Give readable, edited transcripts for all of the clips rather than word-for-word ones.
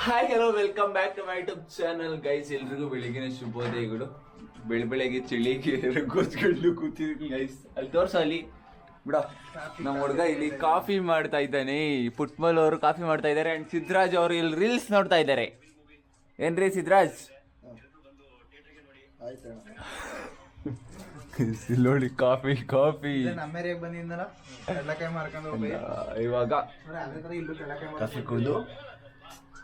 Hi hello welcome back to my YouTube channel guys. ಎಲ್ರಿಗೂ ಬೆಳಿಗ್ಗಿನ ಶುಭೋದಯಗಳು. ಬೆಳಗ್ಗೆ ಚಳಿಗೆ ಕೂತ್ಕೊಂಡು ಕೂತಿದ್ದೀನಿ ಗೈಸ್. ಅಲ್ಲಿ ತೋರ್ಸ ಅಲ್ಲಿ ಬಿಡ. ನಮ್ಮ ಹುಡುಗ ಇಲ್ಲಿ ಕಾಫಿ ಮಾಡ್ತಾ ಇದ್ದಾನೆ. ಪುಟ್ಮಲ್ ಅವರು ಕಾಫಿ ಮಾಡ್ತಾ ಇದ್ದಾರೆ ಅಂಡ್ ಸಿದ್ರಾಜ್ ಅವರು ಇಲ್ಲಿ ರೀಲ್ಸ್ ನೋಡ್ತಾ ಇದ್ದಾರೆ. ಏನ್ರಿ ಸಿದ್ರಾಜ್? ನೋಡಿ ಕಾಫಿ ಇವಾಗ ಕಾಫಿ ಕುಡಿದು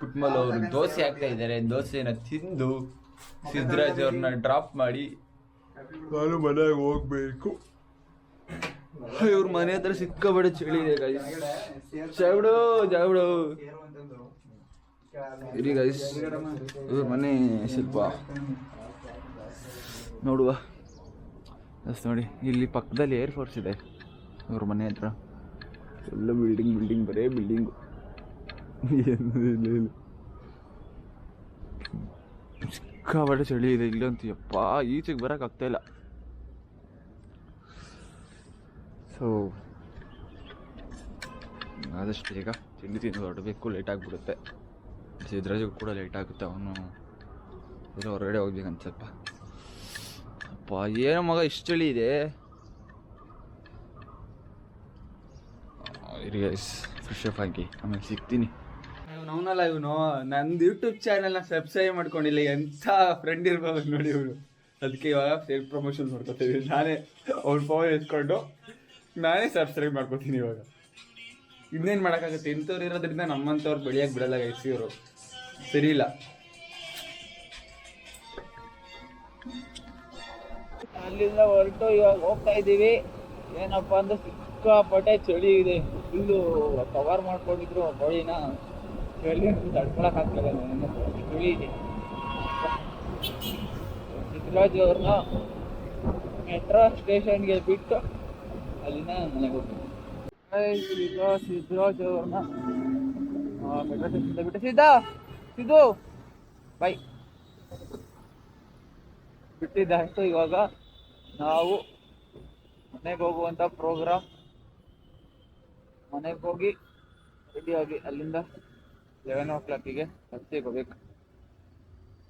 ಪುಟ್ಮಲ್ ಅವರು ದೋಸೆ ಹಾಕ್ತಾ ಇದ್ದಾರೆ. ದೋಸೆನ ತಿಂದು ಸಿದ್ರಾಜ್ ಅವ್ರನ್ನ ಡ್ರಾಪ್ ಮಾಡಿ ನಾನು ಮನೆಗೆ ಹೋಗ್ಬೇಕು. ಇವ್ರ ಮನೆ ಹತ್ರ ಸಿಕ್ಕಾಬಡೆ ಚಳಿ ಇದೆ ಗೈಸ್. ಜಾವಡು ಇರಿ ಗೈಸ್, ಇವ್ರ ಮನೆ ಸ್ವಲ್ಪ ನೋಡುವ. ಅಷ್ಟು ನೋಡಿ, ಇಲ್ಲಿ ಪಕ್ಕದಲ್ಲಿ ಏರ್ಫೋರ್ಸ್ ಇದೆ ಇವ್ರ ಮನೆ ಹತ್ರ. ಎಲ್ಲ ಬಿಲ್ಡಿಂಗ್ ಬರೇ ಬಿಲ್ಡಿಂಗು. ಸಿಕ್ಕಾಬಟ್ಟೆ ಚಳಿ ಇದೆ ಇಲ್ಲಂತೂ. ಯಪ್ಪ, ಈಚೆಗೆ ಬರಕ್ಕೆ ಆಗ್ತಾ ಇಲ್ಲ. ಸೊ ಆದಷ್ಟು ಬೇಗ ತಿಂಡಿ ತಿಂದು ಹೊರಡಬೇಕು. ಲೇಟ್ ಆಗಿಬಿಡುತ್ತೆ. ಸಿದ್ರಾಜಿಗೂ ಕೂಡ ಲೇಟ್ ಆಗುತ್ತೆ. ಅವನು ಎಲ್ಲ ಹೊರಗಡೆ ಹೋಗ್ಬೇಕಂತ ಸ್ವಲ್ಪ. ಅಪ್ಪ ಏನೋ ಮಗ ಇಷ್ಟು ಚಳಿ ಇದೆ. ಫ್ರೆಶ್ ಅಪ್ ಆಗಿ ಆಮೇಲೆ ಸಿಗ್ತೀನಿ. ಅವನಲ್ಲ ಇವನು ನಂದು ಯೂಟ್ಯೂಬ್ ಚಾನಲ್ನ ಸಬ್ಸ್ಕ್ರೈಬ್ ಮಾಡ್ಕೊಂಡಿಲ್ಲ. ಎಂಥ ಫ್ರೆಂಡ್ ಇರ್ಬೋದು ನೋಡಿ ಇವನು. ಅದಕ್ಕೆ ಇವಾಗ ಸೆಲ್ಫ್ ಪ್ರಮೋಷನ್ ಮಾಡ್ಕೊತೀವಿ. ನಾನೇ ಅವ್ರ ಫೋನ್ ಎತ್ಕೊಂಡು ನಾನೇ ಸಬ್ಸ್ಕ್ರೈಬ್ ಮಾಡ್ಕೊತೀನಿ ಇವಾಗ. ಇನ್ನೇನು ಮಾಡೋಕ್ಕಾಗುತ್ತೆ? ಇಂಥವ್ರು ಇರೋದ್ರಿಂದ ನಮ್ಮಂಥವ್ರು ಬೆಳೆಯೋಕೆ ಬಿಡಲ್ಲ ಗೈಸ್. ಇವರು ಸರಿ ಇಲ್ಲ. ಅಲ್ಲಿಂದ ಹೊರಟು ಇವಾಗ ಹೋಗ್ತಾ ಇದ್ದೀವಿ. ಏನಪ್ಪ ಅಂದ್ರೆ ಸಿಕ್ಕಾಪಟ್ಟೆ ಚಳಿ ಇದೆ. ಫುಲ್ಲು ಕವರ್ ಮಾಡ್ಕೊಂಡಿದ್ರು ಬಾಡಿನ. ಚಳಿ ತಡ್ಕೊಳಕ್ಕಾಗ್ತಲ್ಲ, ಚಳಿ ಇದೆ. ಸಿದ್ರಾಜ್ ಅವ್ರನ್ನ ಮೆಟ್ರೋ ಸ್ಟೇಷನ್ಗೆ ಬಿಟ್ಟು ಅಲ್ಲಿಂದ ಮನೆಗೆ ಹೋಗ್ತೀವಿ. ಸಿದ್ರಾಜ್ ಅವ್ರನ್ನ ಮೆಟ್ರೋ ಸ್ಟೇಷನ್ಗೆ ಬಿಟ್ಟು ಸಿದ್ದು ಬೈ ಬಿಟ್ಟಿದ್ದಾಯ್ತು. ಇವಾಗ ನಾವು ಮನೆಗೆ ಹೋಗುವಂಥ ಪ್ರೋಗ್ರಾಮ್. ಮನೆಗೆ ಹೋಗಿ ರೆಡಿಯಾಗಿ ಅಲ್ಲಿಂದ 11 o'clock ಹತ್ತಿಗೆ ಹೋಗ್ಬೇಕು.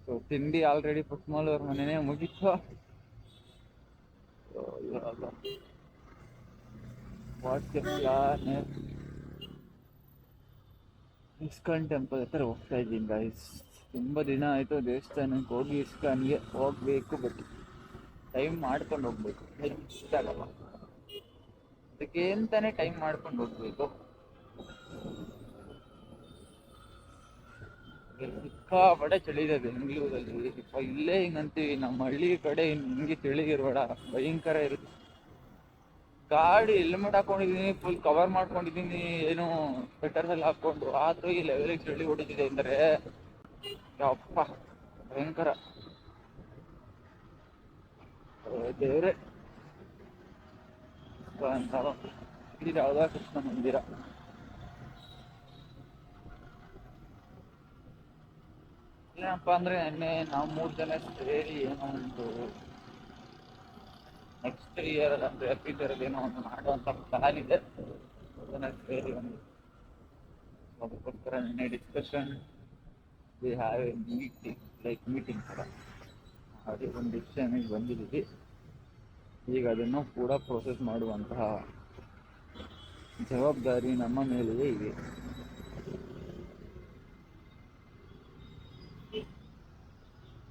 ಸೊ ತಿಂಡಿ ಆಲ್ರೆಡಿ ಪುಟ್ಮಲ್ ಅವ್ರ ಮನೆಯೇ ಮುಗಿತು. ಇವಾಗ ಇಸ್ಕಾನ್ ಟೆಂಪಲ್ ಹತ್ರ ಹೋಗ್ತಾ ಇದ್ದೀನಿ ಗೈಸ್. ತುಂಬ ದಿನ ಆಯಿತು ದೇವಸ್ಥಾನಕ್ಕೆ ಹೋಗಿ. ಇಸ್ಕಾನ್ಗೆ ಹೋಗ್ಬೇಕು, ಬಟ್ ಟೈಮ್ ಮಾಡ್ಕೊಂಡು ಹೋಗ್ಬೇಕು. ಇಷ್ಟ ಆಗಲ್ಲ ಅದಕ್ಕೆ ಅಂತಾನೆ ಟೈಮ್ ಮಾಡ್ಕೊಂಡು ಹೋಗ್ಬೇಕು. ಸಿಕ್ಕಾಪಟ್ಟೆ ಚಳಿ ಇದೆ ಬೆಂಗಳೂರಲ್ಲಿ. ಇಲ್ಲೇ ಹಿಂಗಂತೀವಿ, ನಮ್ಮ ಹಳ್ಳಿ ಕಡೆ ಹಿಂಗೆ ಚಳಿ ಇರಬೇಡ, ಭಯಂಕರ ಇರುತ್ತೆ. ಗಾಡಿ ಹೆಲ್ಮೆಟ್ ಹಾಕೊಂಡಿದ್ದೀನಿ, ಫುಲ್ ಕವರ್ ಮಾಡ್ಕೊಂಡಿದ್ದೀನಿ, ಏನು ಸ್ವೆಟರ್ಸಲ್ಲಿ ಹಾಕ್ಕೊಂಡು. ಆದರೂ ಈ ಲೆವೆಲಿಗೆ ಚಳಿ ಹೊಡಿತಿದೆ ಅಂದರೆ ಯಪ್ಪ ಭಯಂಕರ. ದೇವ್ರೆ ಇದು ಯಾವುದೋ ಕೃಷ್ಣ ಮಂದಿರ. ಏನಪ್ಪ ಅಂದರೆ ನಿನ್ನೆ ನಾವು 3 ಜನ ಸೇರಿ ಏನೋ ಒಂದು ನೆಕ್ಸ್ಟ್ ಇಯರ್ ಅಂದರೆ ಫ್ಯೂಚರಲ್ಲಿ ಏನೋ ಒಂದು ಮಾಡುವಂಥ ಪ್ಲಾನ್ ಇದೆ. ಜನ ಸೇರಿ ಒಂದು ಅದಕ್ಕೋಸ್ಕರ ನಿನ್ನೆ discussion we have A meeting ಥರ ಮಾಡಿ ಒಂದು ಡಿಸಿಷನ್ಗೆ ಬಂದಿದ್ದೀವಿ. ಈಗ ಅದನ್ನು ಕೂಡ ಪ್ರೋಸೆಸ್ ಮಾಡುವಂತಹ ಜವಾಬ್ದಾರಿ ನಮ್ಮ ಮೇಲೆಯೇ ಇದೆ.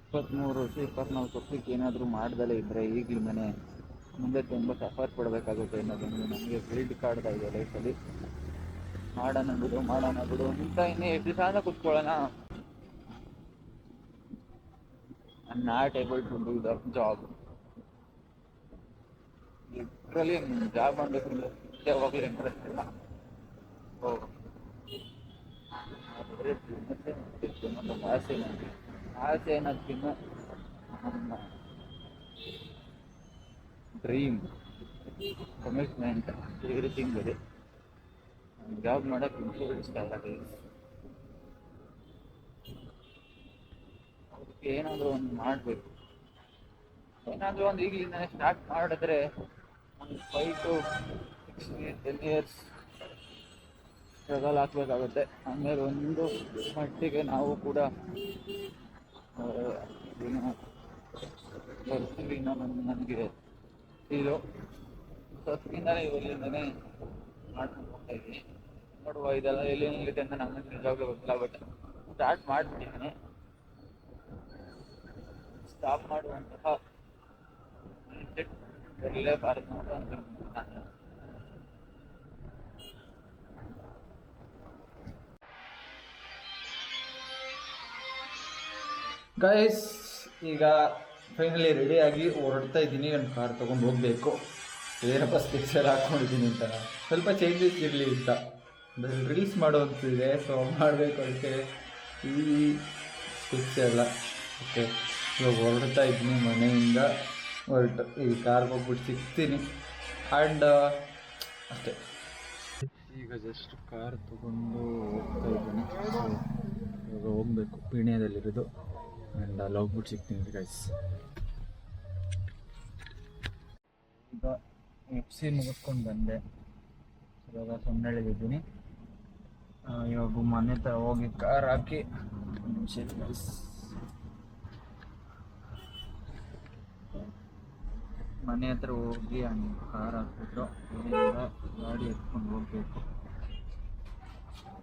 ಇಪ್ಪತ್ತ್ಮೂರು ವರ್ಷ 24 ವರ್ಷಕ್ಕೆ ಏನಾದರೂ ಮಾಡ್ದಲೇ ಇದ್ದರೆ ಈಗಲೂ ಮನೆ ಮುಂದೆ ತುಂಬ ಸಫರ್ ಪಡಬೇಕಾಗುತ್ತೆ ಅನ್ನೋದೊಂದು ನಮಗೆ ಫೀಲ್ಡ್ ಕಾಡ್ತಾ ಇದೆ ಲೈಫಲ್ಲಿ. ಮಾಡೋಣ ಬಿಡು ಅಂತ ಇನ್ನೇ ಎಷ್ಟು ದಿವಸ ಕೂತ್ಕೊಳ್ಳೋಣ. I am not able to do the job. Literally job ಮಾಡಬೇಕು ಅಂದರೆ ಯಾವಾಗಲೂ ಇಂಟ್ರೆಸ್ಟ್ ಇಲ್ಲ. ಆಸೆ ಅನ್ನೋದಕ್ಕಿಂತ ನಮ್ಮ ಡ್ರೀಮ್, ಕಮಿಟ್ಮೆಂಟ್, ಎವ್ರಿಥಿಂಗ್ ಇದೆ. ಜಾಬ್ ಮಾಡೋಕ್ಕೆ ಇಷ್ಟ ಇಲ್ಲ. ಅದಕ್ಕೆ ಏನಾದರೂ ಒಂದು ಮಾಡಬೇಕು. ಏನಾದರೂ ಒಂದು ಈಗಲಿಂದನೇ ಸ್ಟಾರ್ಟ್ ಮಾಡಿದ್ರೆ ಒಂದು 5 to 6 10 years ಸ್ಟ್ರಗಲ್ ಹಾಕಬೇಕಾಗುತ್ತೆ. ಆಮೇಲೆ ಒಂದು ಮಟ್ಟಿಗೆ ನಾವು ಕೂಡ ಬರ್ತೀವಿ ನನಗೆ ಇದು ಫಸ್ಟಿಂದಲೇ ಇಲ್ಲಿಂದನೇ ಮಾಡ್ಕೊಂಡು ಹೋಗ್ತಾ ಇದ್ದೀನಿ. ನೋಡುವ ಇದೆಲ್ಲ ಎಲ್ಲಿ ನಿಲ್ಲುತ್ತೆ ಅಂತ ನಮಗೆ ನಿಜವಾಗ್ಲೂ ಗೊತ್ತಿಲ್ಲ. But start ಮಾಡಿಬಿಟ್ಟಿದ್ದೀನಿ. ಸ್ಟಾಪ್ ಮಾಡುವಂತಹ ಬರಲೇಬಾರದು ಅಂತ ಅಂದ್ಕೊಂಡಿದ್ದೀನಿ ನಾನು. ಗೈಸ್ ಈಗ ಫೈನಲಿ ರೆಡಿಯಾಗಿ ಹೊರಡ್ತಾ ಇದ್ದೀನಿ. ನನ್ನ ಕಾರ್ ತೊಗೊಂಡು ಹೋಗಬೇಕು. ಏನಪ್ಪ ಸ್ಟಿಕ್ಸ್ ಎಲ್ಲ ಹಾಕ್ಕೊಂಡಿದ್ದೀನಿ ಅಂತ ಸ್ವಲ್ಪ ಚೇಂಜಸ್ ಇರಲಿ ಅಂತ ರೀಲ್ಸ್ ಮಾಡೋವಂತಿದೆ. ಸೊ ಮಾಡಬೇಕು ಅದಕ್ಕೆ ಈ ಸ್ಟಿಕ್ಸ್ ಎಲ್ಲ ಓಕೆ. ಇವಾಗ ಹೊರಡ್ತಾ ಇದ್ದೀನಿ ಮನೆಯಿಂದ. ಹೊರಟು ಈ ಕಾರ್ಗೆ ಹೋಗ್ಬಿಟ್ಟು ಸಿಗ್ತೀನಿ. ಆ್ಯಂಡ್ ಅಷ್ಟೇ. ಈಗ ಜಸ್ಟ್ ಕಾರ್ ತೊಗೊಂಡು ಹೋಗ್ತಾ ಇದ್ದೀನಿ. ಇವಾಗ ಹೋಗಬೇಕು ಪೀಣ್ಯದಲ್ಲಿರೋದು. ಆ್ಯಂಡ್ ಅಲ್ಲಿ ಹೋಗ್ಬಿಟ್ಟು ಸಿಗ್ತೀನಿ ಗೈಸ್. ಈಗ FC ಮುಗಿಸ್ಕೊಂಡು ಬಂದೆ. ಇವಾಗ ಸೊನ್ನೆಳಿದ್ದೀನಿ. ಇವಾಗ ಮನೆ ಹತ್ರ ಹೋಗಿ ಕಾರ್ ಹಾಕಿ ಗೈಸ್ ಮನೆ ಹತ್ರ ಹೋಗಿ ಕಾರ್ ಹಾಕ್ಬಿಟ್ಟು ಮನೆಯಿಂದ ಗಾಡಿ ಎತ್ಕೊಂಡು ಹೋಗಬೇಕು.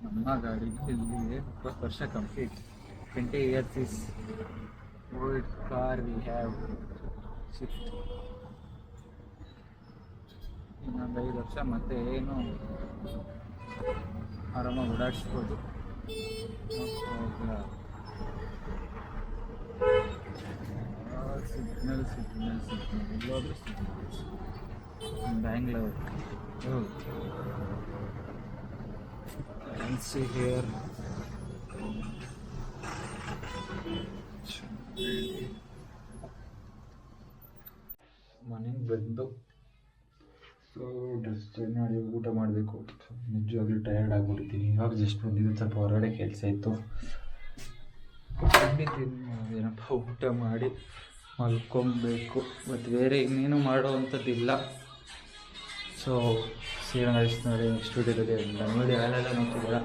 ನಮ್ಮ ಗಾಡಿಗೆ ಇಲ್ಲಿ 20 ವರ್ಷ complete. 20 years is old car we have shift. ಇನ್ನೊಂದು 5 ವರ್ಷ ಮತ್ತೆ ಏನು ಆರಾಮಾಗಿ ಓಡಾಡಿಸ್ಬೋದು. ಸಿಗ್ನಲ್ ಎಲ್ಲೋದ್ರೂ ಸಿಗ್ನಲ್ಸ್. ಬ್ಯಾಂಗ್ಳೂರ್ ಫ್ಯಾನ್ಸಿ ಹೇರ್ ಮನೆಗೆ ಬಂದು ಸೊ ಡ್ರೆಸ್ ಚೇಂಜ್ ಮಾಡಿ ಊಟ ಮಾಡಬೇಕು. ನಿಜವಾಗ್ಲೂ ಟಯರ್ಡ್ ಆಗಿಬಿಟ್ಟಿದ್ದೀನಿ. ಇವಾಗ ಜಸ್ಟ್ ಬಂದಿದ್ದು, ಸ್ವಲ್ಪ ಹೊರಗಡೆ ಕೆಲಸ ಇತ್ತು. ಏನಪ್ಪ ಊಟ ಮಾಡಿ ಮಲ್ಕೊಬೇಕು. ಮತ್ತು ಬೇರೆ ಇನ್ನೇನು ಮಾಡೋವಂಥದ್ದಿಲ್ಲ. ಸೊ ಸೀರಣ ನೋಡಿ ನೆಕ್ಸ್ಟ್ ವಿಡಿಯೋದಲ್ಲಿ ನಮ್ಮ ವಿಡಿಯೋ ಯಾರೆಲ್ಲ ನೋಡ್ತಿದ್ದೀರ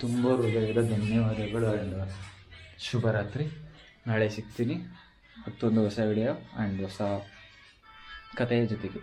ತುಂಬ ಹೃದಯದ ಧನ್ಯವಾದಗಳು. ಆ್ಯಂಡ್ ಶುಭರಾತ್ರಿ. ನಾಳೆ ಸಿಗ್ತೀನಿ ಮತ್ತೊಂದು ಹೊಸ ವಿಡಿಯೋ ಆ್ಯಂಡ್ ಹೊಸ ಕಥೆಯ ಜೊತೆಗೆ.